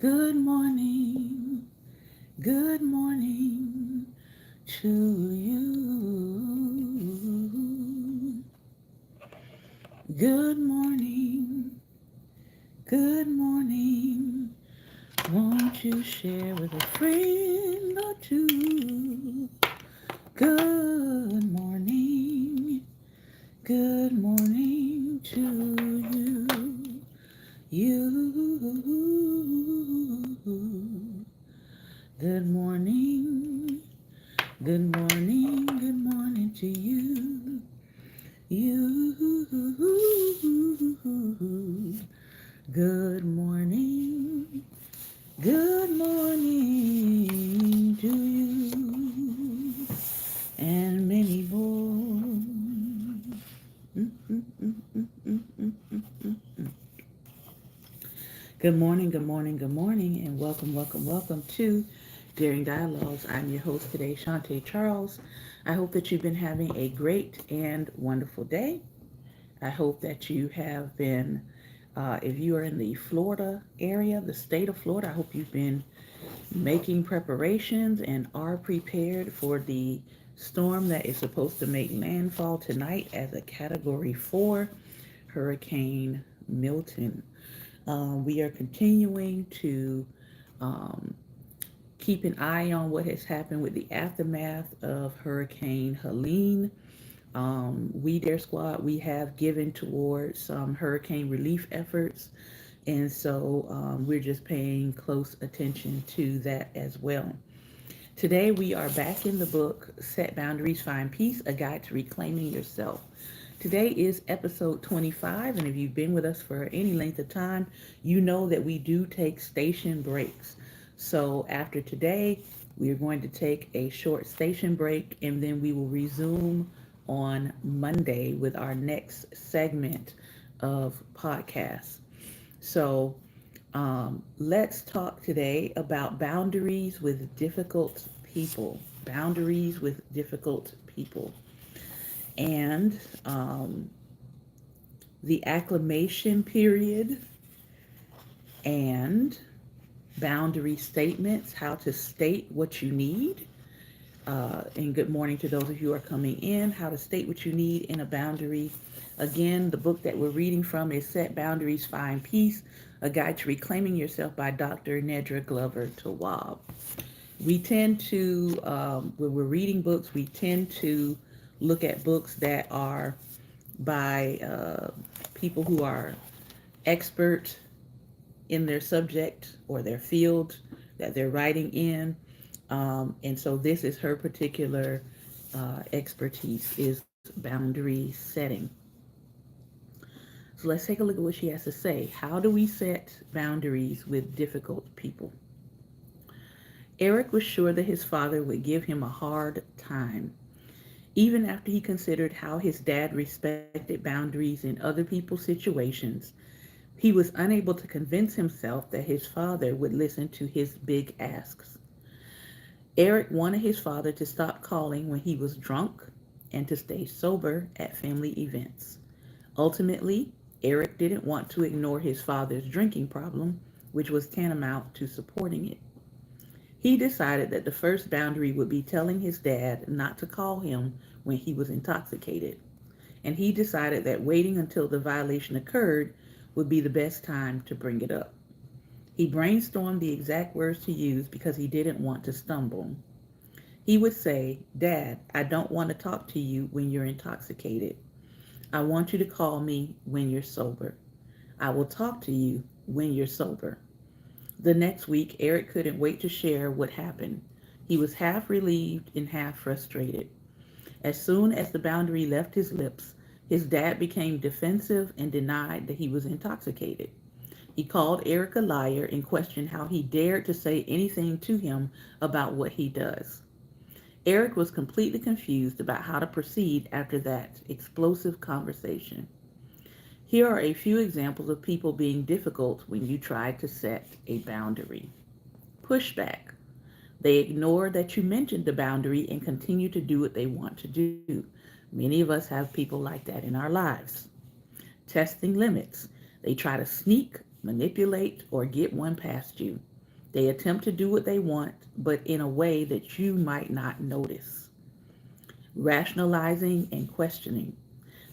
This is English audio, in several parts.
good morning to you. Good morning, good morning. Won't you share with a friend or two? Good morning to you. You. Good morning, good morning to you. You. Good morning to you. And many more. Good morning, good morning, good morning, and welcome to Daring Dialogues. I'm your host today, Shantae Charles. I hope that you've been having a great and wonderful day. I hope that you have been, if you are in the Florida area, the state of Florida, I hope you've been making preparations and are prepared for the storm that is supposed to make landfall tonight as a Category 4 Hurricane Milton. We are continuing to um, keep an eye on what has happened with the aftermath of Hurricane Helene. We Dare Squad, we have given towards some hurricane relief efforts, and so we're just paying close attention to that as well. Today we are back in the book, Set Boundaries, Find Peace, A Guide to Reclaiming Yourself. Today is episode 25, and if you've been with us for any length of time, you know that we do take station breaks. So after today, we are going to take a short station break, and then we will resume on Monday with our next segment of podcasts. So let's talk today about boundaries with difficult people. Boundaries with difficult people. And the acclimation period and boundary statements, how to state what you need. And good morning to those of you who are coming in, how to state what you need in a boundary. Again, the book that we're reading from is Set Boundaries, Find Peace, A Guide to Reclaiming Yourself by Dr. Nedra Glover Tawwab. We tend to, when we're reading books, we tend to look at books that are by people who are expert in their subject or their field that they're writing in. And so this is her particular expertise is boundary setting. So let's take a look at what she has to say. How do we set boundaries with difficult people? Eric was sure that his father would give him a hard time. Even after he considered how his dad respected boundaries in other people's situations, he was unable to convince himself that his father would listen to his big asks. Eric wanted his father to stop calling when he was drunk and to stay sober at family events. Ultimately, Eric didn't want to ignore his father's drinking problem, which was tantamount to supporting it. He decided that the first boundary would be telling his dad not to call him when he was intoxicated. And he decided that waiting until the violation occurred would be the best time to bring it up. He brainstormed the exact words to use because he didn't want to stumble. He would say, "Dad, I don't want to talk to you when you're intoxicated. I want you to call me when you're sober. I will talk to you when you're sober." The next week, Eric couldn't wait to share what happened. He was half relieved and half frustrated. As soon as the boundary left his lips, his dad became defensive and denied that he was intoxicated. He called Eric a liar and questioned how he dared to say anything to him about what he does. Eric was completely confused about how to proceed after that explosive conversation. Here are a few examples of people being difficult when you try to set a boundary. Pushback. They ignore that you mentioned the boundary and continue to do what they want to do. Many of us have people like that in our lives. Testing limits. They try to sneak, manipulate, or get one past you. They attempt to do what they want, but in a way that you might not notice. Rationalizing and questioning.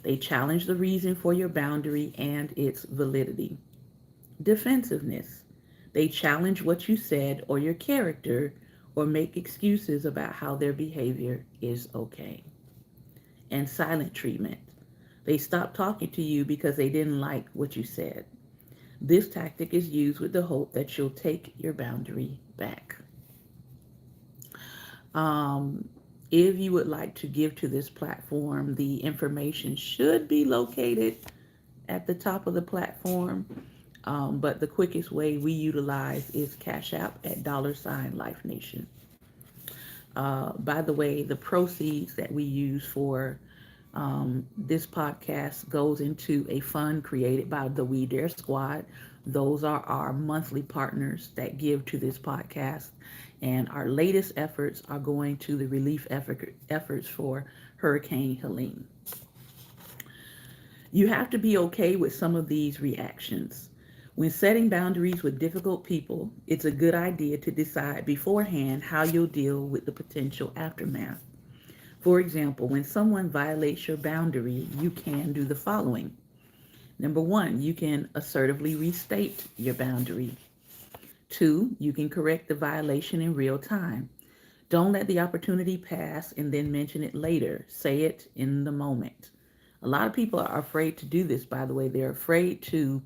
They challenge the reason for your boundary and its validity. Defensiveness. They challenge what you said or your character or make excuses about how their behavior is okay. And silent treatment. They stop talking to you because they didn't like what you said. This tactic is used with the hope that you'll take your boundary back. Um, if you would like to give to this platform, the information should be located at the top of the platform. But the quickest way we utilize is Cash App at $Life Nation. By the way, the proceeds that we use for this podcast goes into a fund created by the We Dare Squad. Those are our monthly partners that give to this podcast. And our latest efforts are going to the relief efforts for Hurricane Helene. You have to be okay with some of these reactions. When setting boundaries with difficult people, it's a good idea to decide beforehand how you'll deal with the potential aftermath. For example, when someone violates your boundary, you can do the following. Number one, you can assertively restate your boundary. Two, you can correct the violation in real time. Don't let the opportunity pass and then mention it later. Say it in the moment. A lot of people are afraid to do this, by the way. They're afraid to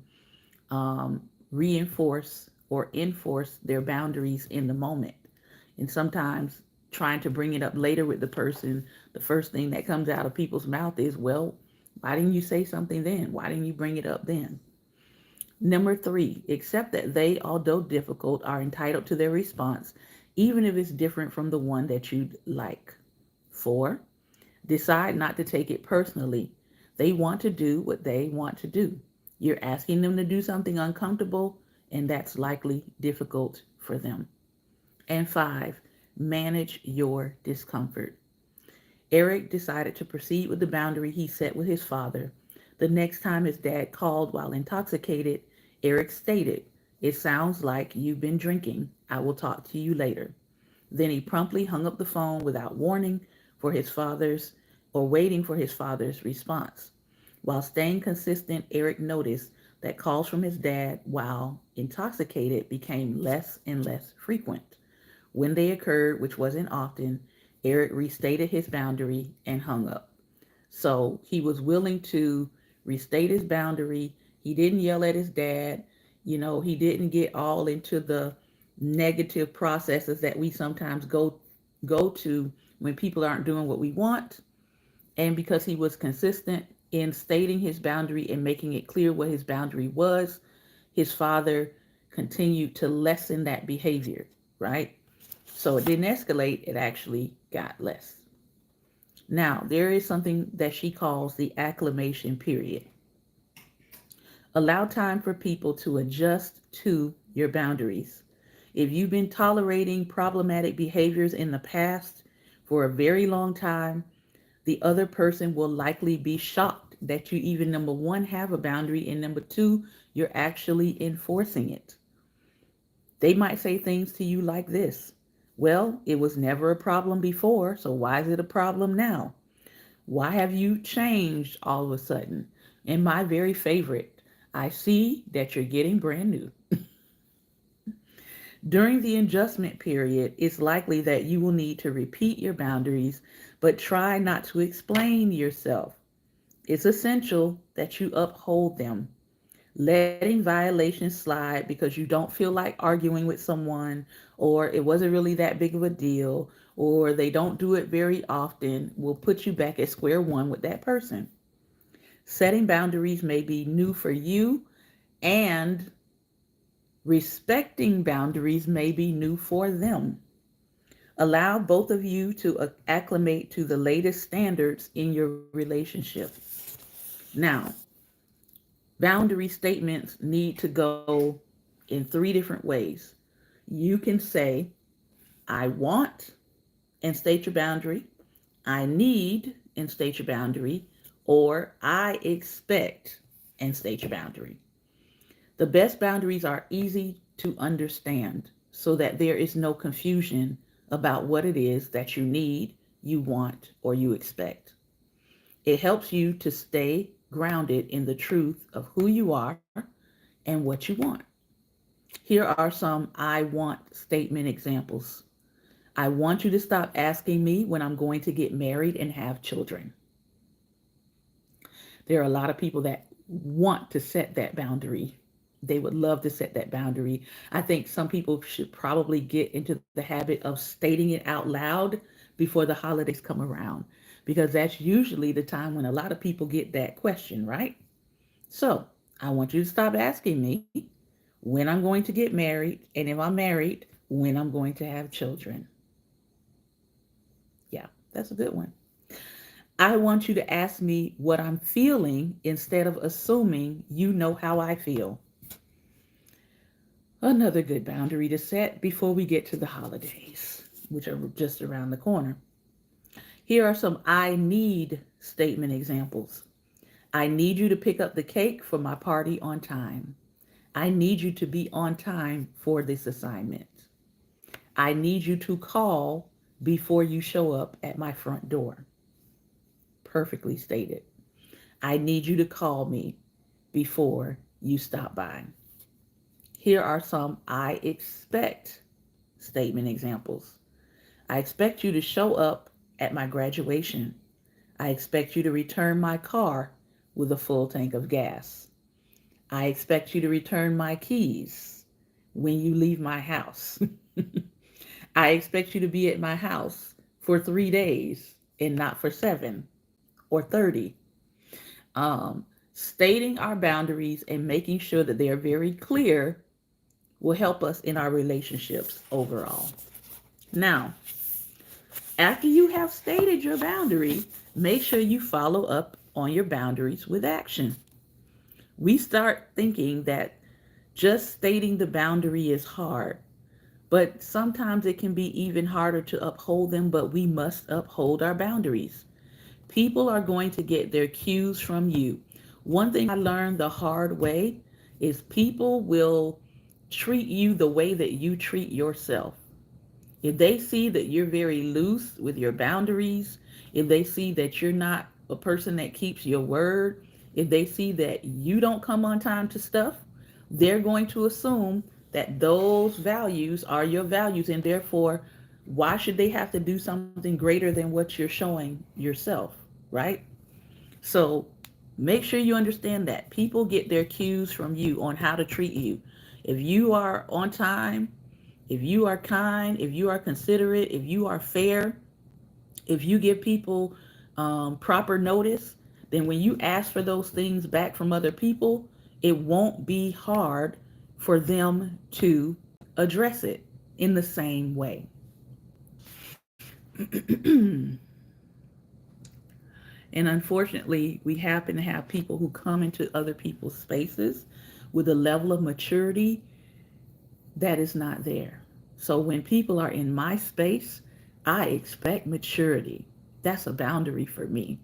reinforce or enforce their boundaries in the moment. And sometimes trying to bring it up later with the person, the first thing that comes out of people's mouth is, well, why didn't you say something then? Why didn't you bring it up then? Number three, accept that they, although difficult, are entitled to their response, even if it's different from the one that you'd like. Four, decide not to take it personally. They want to do what they want to do. You're asking them to do something uncomfortable, and that's likely difficult for them. And five, manage your discomfort. Eric decided to proceed with the boundary he set with his father. The next time his dad called while intoxicated, Eric stated, "It sounds like you've been drinking. I will talk to you later." Then he promptly hung up the phone without warning for his father's or waiting for his father's response. While staying consistent, Eric noticed that calls from his dad while intoxicated became less and less frequent. When they occurred, which wasn't often, Eric restated his boundary and hung up. So he was willing to restate his boundary. He didn't yell at his dad. He didn't get all into the negative processes that we sometimes go to when people aren't doing what we want. And because he was consistent in stating his boundary and making it clear what his boundary was, his father continued to lessen that behavior, right? So it didn't escalate, it actually got less. Now, there is something that she calls the acclimation period. Allow time for people to adjust to your boundaries. If you've been tolerating problematic behaviors in the past for a very long time, the other person will likely be shocked that you even, number one, have a boundary, and number two, you're actually enforcing it. They might say things to you like this: "Well, it was never a problem before, so why is it a problem now? Why have you changed all of a sudden?" And my very favorite, "I see that you're getting brand new." During the adjustment period, it's likely that you will need to repeat your boundaries, but try not to explain yourself. It's essential that you uphold them. Letting violations slide because you don't feel like arguing with someone, or it wasn't really that big of a deal, or they don't do it very often, will put you back at square one with that person. Setting boundaries may be new for you, and respecting boundaries may be new for them. Allow both of you to acclimate to the latest standards in your relationship. Now, boundary statements need to go in three different ways. You can say, "I want," and state your boundary. "I need," and state your boundary. Or, "I expect," and state your boundary. The best boundaries are easy to understand. so that there is no confusion about what it is that you need, you want, or you expect. It helps you to stay grounded in the truth of who you are and what you want. Here are some I want statement examples. I want you to stop asking me when I'm going to get married and have children. There are a lot of people that want to set that boundary. They would love to set that boundary. I think some people should probably get into the habit of stating it out loud before the holidays come around, because that's usually the time when a lot of people get that question, right? So I want you to stop asking me when I'm going to get married, and if I'm married, when I'm going to have children. Yeah, that's a good one. I want you to ask me what I'm feeling instead of assuming you know how I feel. Another good boundary to set before we get to the holidays, which are just around the corner. Here are some I need statement examples. I need you to pick up the cake for my party on time. I need you to be on time for this assignment. I need you to call before you show up at my front door. Perfectly stated. I need you to call me before you stop by. Here are some I expect statement examples. I expect you to show up at my graduation. I expect you to return my car with a full tank of gas. I expect you to return my keys when you leave my house. I expect you to be at my house for 3 days and not for 7 or 30. Stating our boundaries and making sure that they are very clear will help us in our relationships overall. Now, after you have stated your boundary, make sure you follow up on your boundaries with action. We start thinking that just stating the boundary is hard, but sometimes it can be even harder to uphold them, but we must uphold our boundaries. People are going to get their cues from you. One thing I learned the hard way is people will treat you the way that you treat yourself. If they see that you're very loose with your boundaries, if they see that you're not a person that keeps your word, if they see that you don't come on time to stuff, they're going to assume that those values are your values, and therefore, why should they have to do something greater than what you're showing yourself, right? So make sure you understand that people get their cues from you on how to treat you. If you are on time, if you are kind, if you are considerate, if you are fair, if you give people proper notice, then when you ask for those things back from other people, it won't be hard for them to address it in the same way. And unfortunately, we happen to have people who come into other people's spaces with a level of maturity that is not there. So when people are in my space, I expect maturity. That's a boundary for me.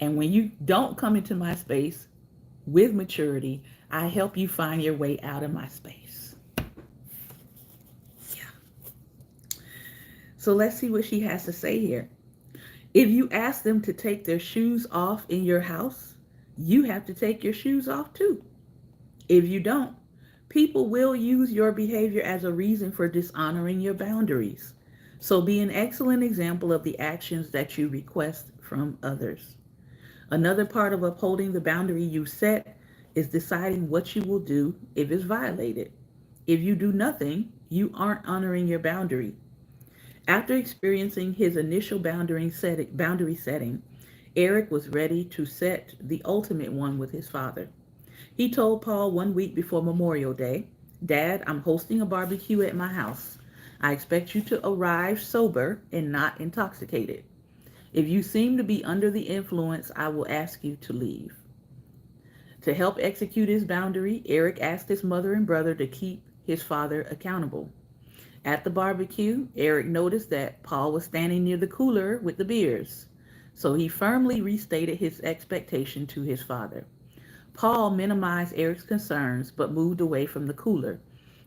And when you don't come into my space with maturity, I help you find your way out of my space. Yeah. So let's see what she has to say here. If you ask them to take their shoes off in your house, you have to take your shoes off too. If you don't, people will use your behavior as a reason for dishonoring your boundaries. So be an excellent example of the actions that you request from others. Another part of upholding the boundary you set is deciding what you will do if it's violated. If you do nothing, you aren't honoring your boundary. After experiencing his initial boundary setting, Eric was ready to set the ultimate one with his father. He told Paul one week before Memorial Day, "Dad, I'm hosting a barbecue at my house. I expect you to arrive sober and not intoxicated. If you seem to be under the influence, I will ask you to leave." To help execute his boundary, Eric asked his mother and brother to keep his father accountable. At the barbecue, Eric noticed that Paul was standing near the cooler with the beers. So he firmly restated his expectation to his father. Paul minimized Eric's concerns but moved away from the cooler.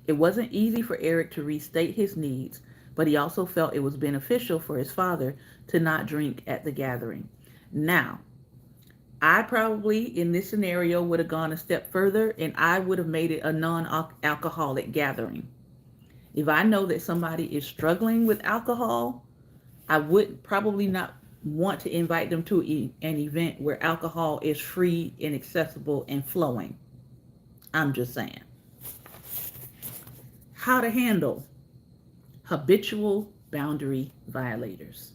It wasn't easy for Eric to restate his needs, but he also felt it was beneficial for his father to not drink at the gathering. Now, I probably in this scenario would have gone a step further and I would have made it a non alcoholic gathering. If I know that somebody is struggling with alcohol, I would probably not want to invite them to an event where alcohol is free and accessible and flowing. I'm just saying. How to handle habitual boundary violators.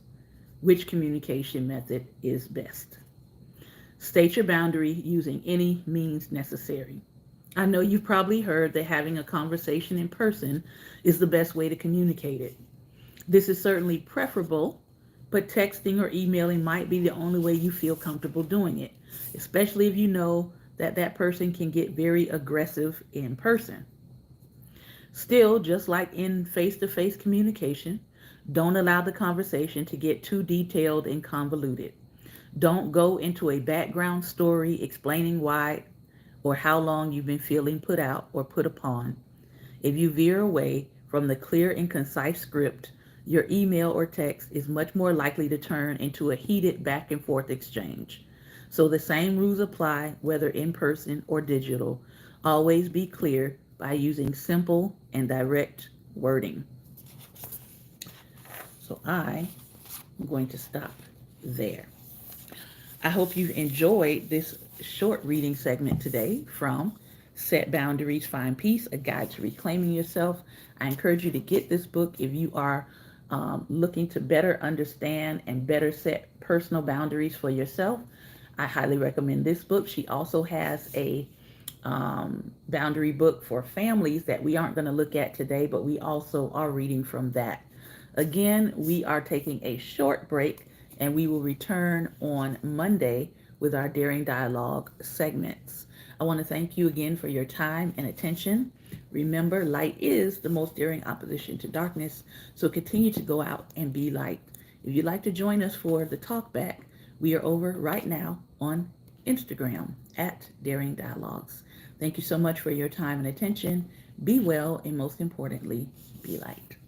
Which communication method is best? State your boundary using any means necessary. I know you've probably heard that having a conversation in person is the best way to communicate it. This is certainly preferable, but texting or emailing might be the only way you feel comfortable doing it, especially if you know that that person can get very aggressive in person. Still, just like in face-to-face communication, don't allow the conversation to get too detailed and convoluted. Don't go into a background story explaining why or how long you've been feeling put out or put upon. If you veer away from the clear and concise script, your email or text is much more likely to turn into a heated back and forth exchange. So the same rules apply whether in person or digital. Always be clear by using simple and direct wording. So I am going to stop there. I hope you've enjoyed this short reading segment today from Set Boundaries, Find Peace, A Guide to Reclaiming Yourself. I encourage you to get this book if you are looking to better understand and better set personal boundaries for yourself. I highly recommend this book. She also has a boundary book for families that we aren't going to look at today, but we also are reading from that. Again, we are taking a short break and we will return on Monday with our Daring Dialogue segments. I want to thank you again for your time and attention. Remember, light is the most daring opposition to darkness, so continue to go out and be light. If you'd like to join us for the talk back, we are over right now on Instagram at Daring Dialogues. Thank you so much for your time and attention. Be well, and most importantly, be light.